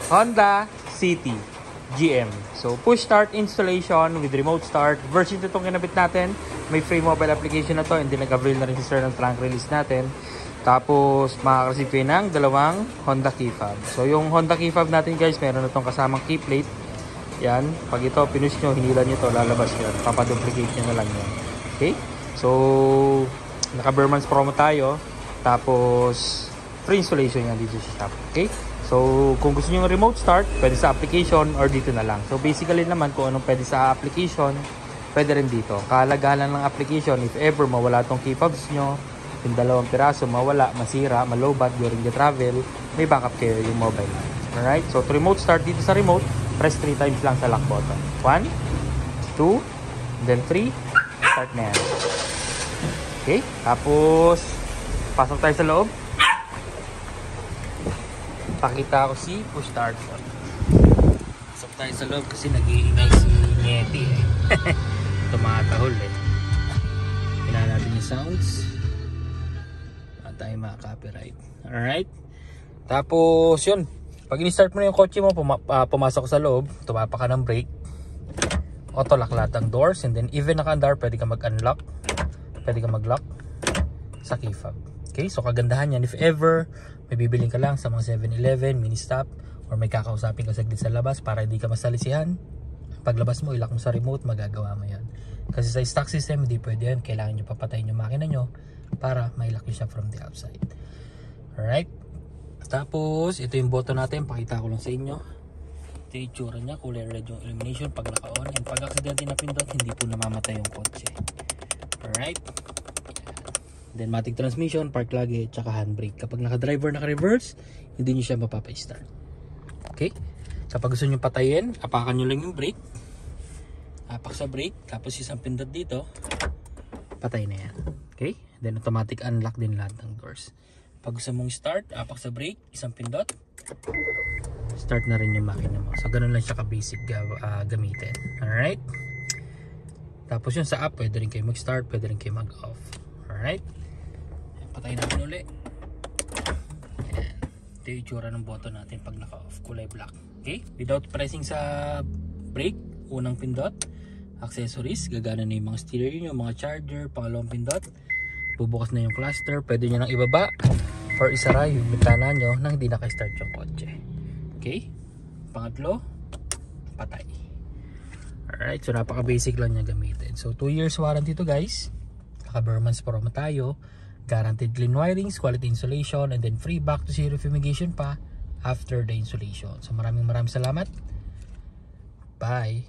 Honda City GM. So push start installation with remote start. Version 2 itong kinabit natin. May free mobile application na to, and then nag-avail na rin si sir ng trunk release natin. Tapos makaka-receive kayo ng dalawang Honda key fob. So yung Honda key fob natin guys, meron na itong kasamang key plate. Yan, pag ito pinush nyo, hinila nyo ito, lalabas yun. Papaduplicate nyo na lang yun. Okay? So naka Burman's promo tayo. Tapos free installation yan dito sa shop. Okay? So kung gusto nyo yung remote start, pwede sa application or dito na lang. So basically naman, kung anong pwede sa application, pwede rin dito. Kalagalan ng application, if ever mawala tong key fobs nyo, yung dalawang piraso mawala, masira, malobat during the travel, may backup kayo yung mobile. Alright? So to remote start dito sa remote, press 3 times lang sa lock button. 1, 2, then 3, start na yan. Okay? Tapos pasok tayo sa loob. Pakita ko si push start. Pasok tayo sa loob kasi nag-iingay si Neti eh. Tumatahol eh. Kailangan natin yung sounds. Wala tayo mga-copyright. Alright? Tapos yun. Pag in-start mo na yung kotse mo, pumasok sa loob, tumapa ka ng brake, auto lock lahat ang doors, and then even naka-andar, pwede ka mag-unlock, pwede ka mag-lock sa key fob. Okay? So kagandahan yan, if ever may bibiling ka lang sa mga 7-Eleven, mini stop, or may kakausapin ka saglit sa labas para hindi ka masalisihan, paglabas mo, ilock mo sa remote, magagawa mo yan. Kasi sa stock system, hindi pwede yan. Kailangan nyo papatayin yung makina nyo para mailock nyo siya from the outside. Alright? Tapos, ito yung button natin. Pakita ko lang sa inyo. Ito yung itsura nya. Kulay red yung illumination pag naka-on. And pag accidentally napindot, hindi po namamatay yung kotse. Alright? Then matic transmission, park lagi, tsaka handbrake. Kapag naka-driver, naka-reverse, hindi nyo siya mapapa-start. Okay? So pag gusto nyo patayin, apakan nyo lang yung brake. Apak sa brake, tapos isang pindot dito, patay na yan. Okay? Then automatic unlock din lahat ng doors. Pag gusto mong start, apak sa brake, isang pindot, start na rin yung makina mo. So ganun lang siya ka-basic gamitin. Alright? Tapos yung sa app, pwede rin kayo mag-start, pwede rin kayo mag-off. Alright? Patay natin uli. Ayan. Ito yung itsura ng button natin pag naka-off. Kulay black. Okay? Without pressing sa brake, unang pindot, accessories, gagana na yung mga steering, yung mga charger, pangalawang pindot, bubukas na yung cluster, pwede nyo nang ibaba or isara yung bintana nyo nang hindi naka-start yung kotse. Okay? Pangatlo, patay. Alright, so napaka basic lang niya gamitin. So 2 years warranty to guys. Naka Burman's promo tayo. Guaranteed clean wirings, quality installation, and then free back to zero fumigation pa after the installation. So maraming salamat. Bye!